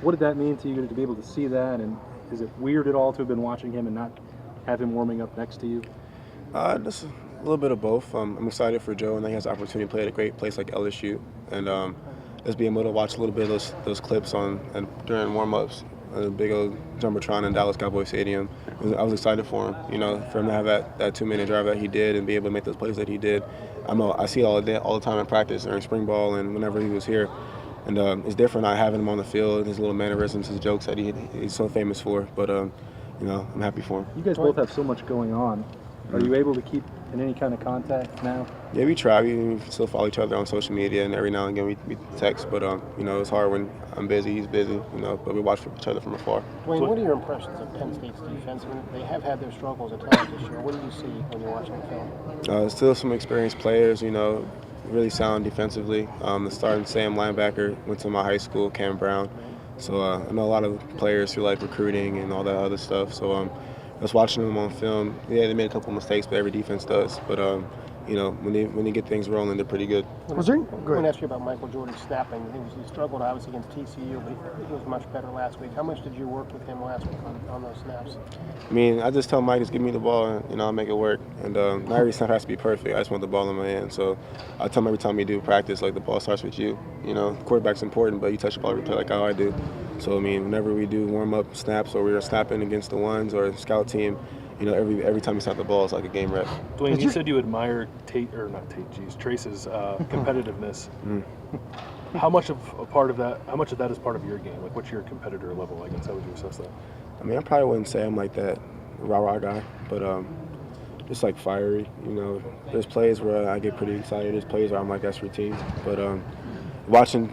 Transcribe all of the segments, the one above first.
What did that mean to you to be able to see that? And is it weird at all to have been watching him and not have him warming up next to you? Just a little bit of both. I'm excited for Joe, and he has the opportunity to play at a great place like LSU, and just being able to watch a little bit of those clips during warm-ups, the big old jumbotron in Dallas Cowboy Stadium. I was excited for him, for him to have that 2-minute drive that he did and be able to make those plays that he did. I see it all the time in practice during spring ball and whenever he was here. And it's different not having him on the field, his little mannerisms, his jokes that he's so famous for. But, I'm happy for him. You guys both have so much going on. Are you able to keep in any kind of contact now? Yeah, we try. We still follow each other on social media, and every now and again we text. But, it's hard when I'm busy, he's busy, but we watch each other from afar. Dwayne, what are your impressions of Penn State's defense? I mean, they have had their struggles at times this year. What do you see when you're watching the film? Still some experienced players, really sound defensively. The starting Sam linebacker went to my high school, Cam Brown. So I know a lot of players who like recruiting and all that other stuff. So just watching them on film, yeah, they made a couple mistakes, but every defense does. But when they get things rolling, they're pretty good. Was there? I want to ask you about Michael Jordan snapping. He struggled obviously against TCU, but he was much better last week. How much did you work with him last week on those snaps? I mean, I just tell Mike, just give me the ball, and I'll make it work. And not every snap has to be perfect. I just want the ball in my hand. So I tell him every time we do practice, like the ball starts with you. Quarterback's important, but you touch the ball every play like how I do. So I mean, whenever we do warm-up snaps or we're snapping against the ones or the scout team, every time you snap the ball, it's like a game rep. Dwayne, you said you admire Trace's competitiveness. How much of that is part of your game? Like, what's your competitor level? I guess how would you assess that? I mean, I probably wouldn't say I'm like that rah-rah guy, but just like fiery. There's plays where I get pretty excited. There's plays where I'm like, that's routine. But watching,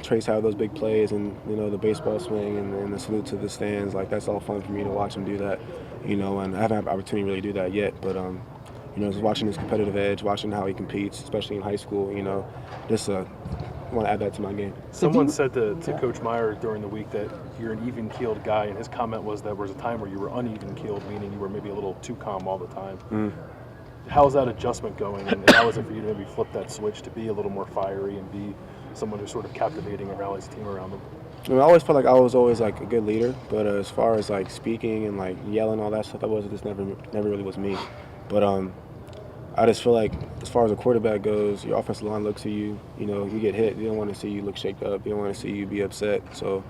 Trace have those big plays and, the baseball swing and the salute to the stands, like that's all fun for me to watch him do that, and I haven't had the opportunity to really do that yet, but, just watching his competitive edge, watching how he competes, especially in high school, just I want to add that to my game. Someone said to Coach Meyer during the week that you're an even-keeled guy, and his comment was there was a time where you were uneven-keeled, meaning you were maybe a little too calm all the time. How is that adjustment going, and how is it for you to maybe flip that switch to be a little more fiery and be someone who's sort of captivating and rallies the team around them? I mean, I always felt like I was always like a good leader, but as far as like speaking and like yelling all that stuff, that was just never really was me. But I just feel like as far as a quarterback goes, your offensive line looks at you, you get hit, they don't want to see you look shaken up, they don't want to see you be upset. So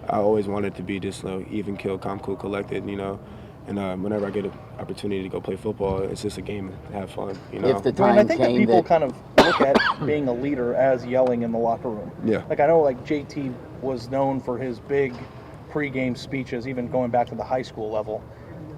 I always wanted to be just even keel, calm, cool, collected, and whenever I get an opportunity to go play football, it's just a game to have fun, If the time I think that people that kind of look at being a leader as yelling in the locker room. Yeah. Like I know like JT was known for his big pregame speeches, even going back to the high school level.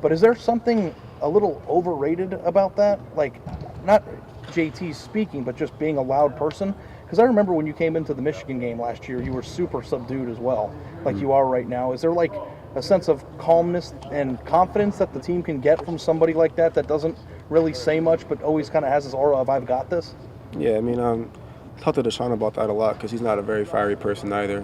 But is there something a little overrated about that? Like, not JT speaking, but just being a loud person? Because I remember when you came into the Michigan game last year, you were super subdued as well, like you are right now. Is there like a sense of calmness and confidence that the team can get from somebody like that doesn't really say much, but always kind of has this aura of I've got this? Yeah, I mean, talked to Deshaun about that a lot because he's not a very fiery person either.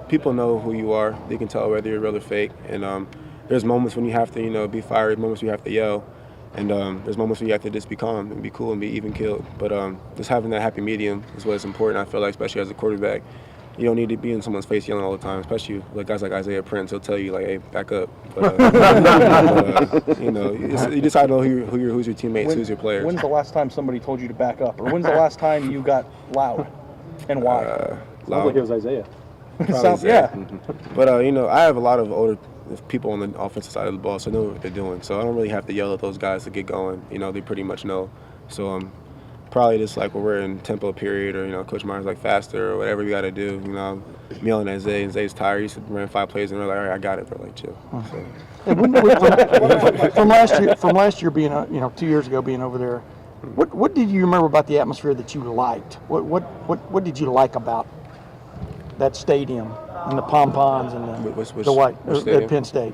People know who you are. They can tell whether you're real or fake. And there's moments when you have to, be fiery, moments when you have to yell. And there's moments when you have to just be calm and be cool and be even-keeled. But just having that happy medium is what's important, I feel like, especially as a quarterback. You don't need to be in someone's face yelling all the time, especially like guys like Isaiah Prince. He'll tell you, like, hey, back up. But, you just have to know who's your teammates, who's your players. When's the last time somebody told you to back up? Or when's the last time you got loud? And why? Sounds like it was Isaiah. Yeah. But, I have a lot of older people on the offensive side of the ball, so they know what they're doing. So I don't really have to yell at those guys to get going. They pretty much know. So probably just like when we're in tempo period or, Coach Meyer's like faster or whatever we got to do, I'm yelling at Zay, and Zay's tired. He used to run 5 plays and we're like, all right, I got it, bro, like chill. So. From last year being, 2 years ago being over there, what did you remember about the atmosphere that you liked? What did you like about that stadium and the pom-poms and the white at Penn State?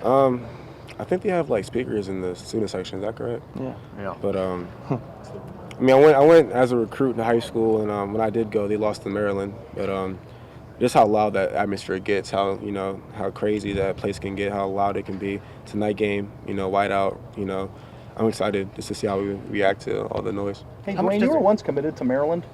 I think they have like speakers in the student section. Is that correct? Yeah. But I mean, I went as a recruit in high school, and when I did go, they lost to Maryland. But just how loud that atmosphere gets, how crazy that place can get, how loud it can be. It's a night game, white out. I'm excited just to see how we react to all the noise. Hey, Dwayne, you were once committed to Maryland.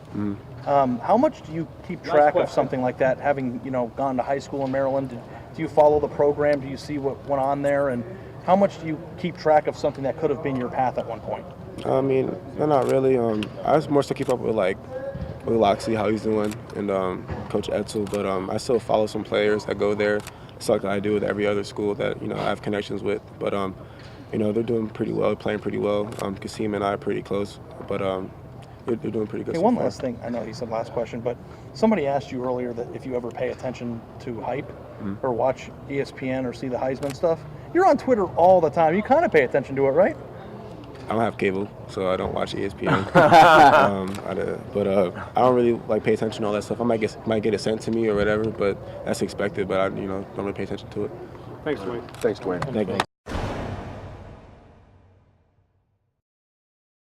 How much do you keep track of something like that, having gone to high school in Maryland? Do you follow the program? Do you see what went on there? And how much do you keep track of something that could have been your path at one point? I mean, no, not really. I just more so keep up with Loxley, how he's doing, and Coach Etzel. But I still follow some players that go there. It's like I do with every other school that I have connections with. But they're doing pretty well, playing pretty well. Kasim and I are pretty close, but they're doing pretty good. Hey, so one far. last thing. I know you said last question, but somebody asked you earlier that if you ever pay attention to hype or watch ESPN or see the Heisman stuff. You're on Twitter all the time. You kind of pay attention to it, right? I don't have cable, so I don't watch ESPN. But I don't really pay attention to all that stuff. I might get it sent to me or whatever, but that's expected. But I don't really pay attention to it. Thanks, Dwayne. Thanks, Dwayne. Thank you.